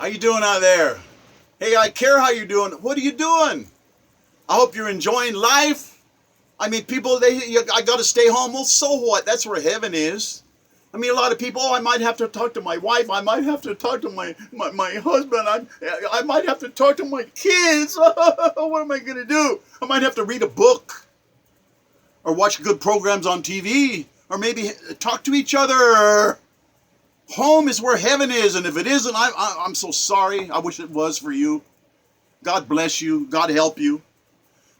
How you doing out there? Hey, I care how you're doing. What are you doing? I hope you're enjoying life. I mean, people, I got to stay home. Well, so what? That's where heaven is. I mean, a lot of people, I might have to talk to my wife. I might have to talk to my husband. I might have to talk to my kids. What am I going to do? I might have to read a book or watch good programs on TV or maybe talk to each other. Home is where heaven is, and if it isn't, I'm so sorry. I wish it was for you. God bless you. God help you.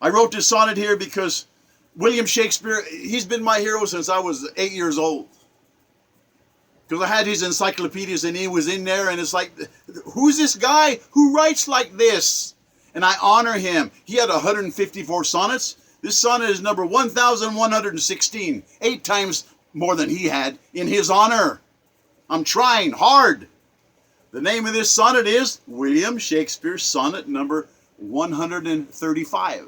I wrote this sonnet here because William Shakespeare, he's been my hero since I was 8 years old. Because I had his encyclopedias and he was in there, and it's like, who's this guy who writes like this? And I honor him. He had 154 sonnets. This sonnet is number 1116, 8 times more than he had in his honor. I'm trying hard. The name of this sonnet is William Shakespeare Sonnet number 135.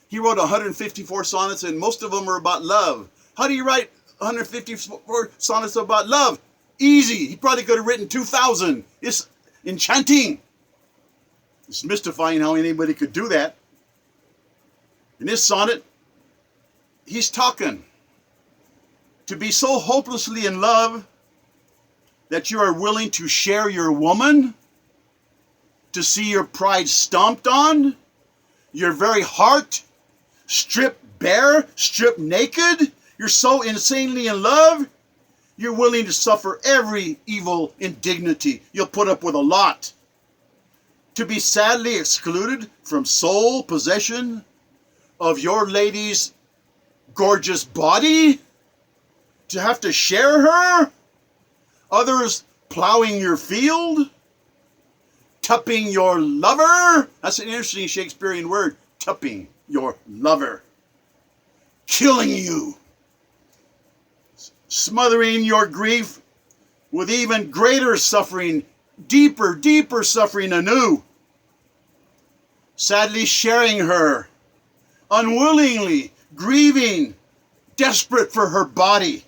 He wrote 154 sonnets, and most of them are about love. How do you write 154 sonnets about love? Easy. He probably could have written 2,000. It's enchanting. It's mystifying how anybody could do that. In this sonnet, he's talking to be so hopelessly in love that you are willing to share your woman, to see your pride stomped on, your very heart stripped bare, stripped naked. You're so insanely in love, you're willing to suffer every evil indignity. You'll put up with a lot. To be sadly excluded from sole possession of your lady's gorgeous body, to have to share her, others plowing your field, tupping your lover. That's an interesting Shakespearean word, tupping your lover. Killing you. Smothering your grief with even greater suffering, deeper, deeper suffering anew. Sadly sharing her, unwillingly grieving, desperate for her body,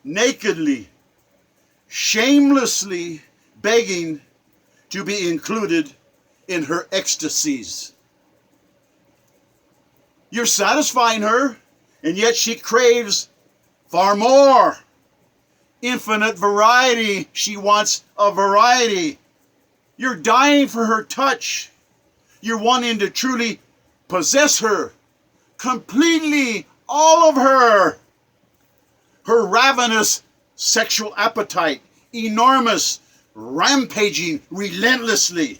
nakedly, shamelessly begging to be included in her ecstasies. You're satisfying her, and yet she craves far more. Infinite variety. She wants a variety. You're dying for her touch. You're wanting to truly possess her. Completely, all of her. Her ravenous sexual appetite, enormous, rampaging relentlessly.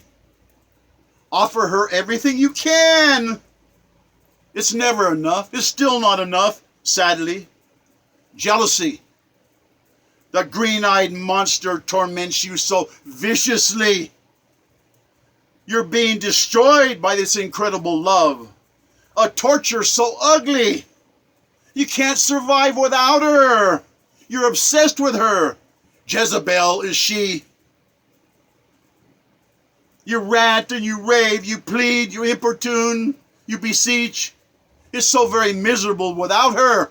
Offer her everything you can. It's never enough. It's still not enough, sadly. Jealousy. The green-eyed monster torments you so viciously. You're being destroyed by this incredible love. A torture so ugly. You can't survive without her. You're obsessed with her. Jezebel is she. You rant and you rave, you plead, you importune, you beseech. It's so very miserable without her.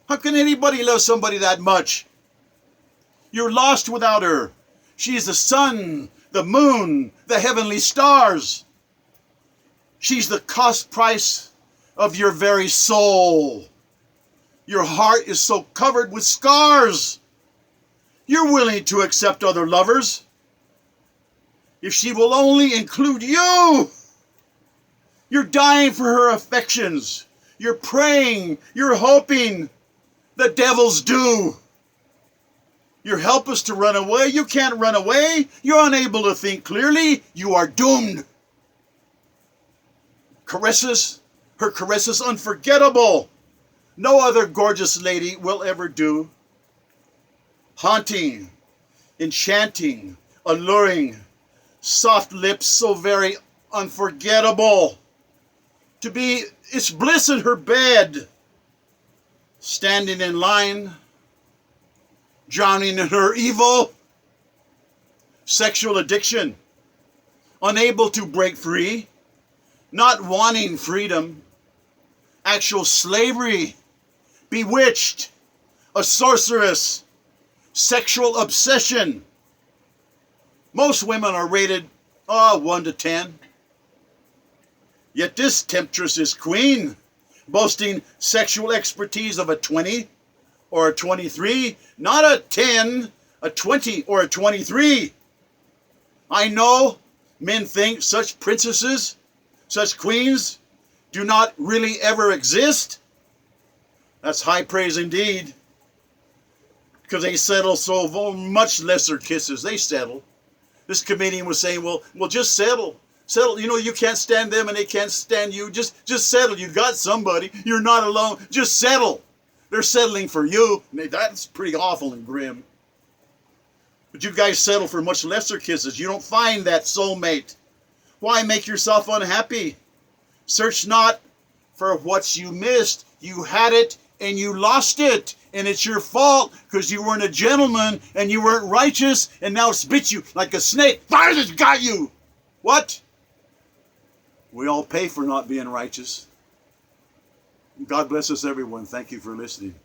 How can anybody love somebody that much? You're lost without her. She is the sun, the moon, the heavenly stars. She's the cost price of your very soul. Your heart is so covered with scars. You're willing to accept other lovers if she will only include you. You're dying for her affections. You're praying. You're hoping. The devils do. You're helpless to run away. You can't run away. You're unable to think clearly. You are doomed. Caresses. Her caresses unforgettable. No other gorgeous lady will ever do. Haunting, enchanting, alluring, soft lips so very unforgettable. To be, it's bliss in her bed. Standing in line, drowning in her evil. Sexual addiction, unable to break free, not wanting freedom. Actual slavery, bewitched, a sorceress, sexual obsession, Most women are rated 1 to 10. Yet this temptress is queen, boasting sexual expertise of a 20 or a 23, not a 10, a 20 or a 23. I know men think such princesses, such queens, do not really ever exist. That's high praise indeed, because they settle so much lesser kisses. They settle. This comedian was saying, well, just settle. Settle. You know, you can't stand them and they can't stand you. Just settle. You got somebody. You're not alone. Just settle. They're settling for you. That's pretty awful and grim. But you guys settle for much lesser kisses. You don't find that soulmate. Why make yourself unhappy? Search not for what you missed. You had it and you lost it. And it's your fault because you weren't a gentleman and you weren't righteous, and now it's bit you like a snake. Virus got you. What? We all pay for not being righteous. God bless us, everyone. Thank you for listening.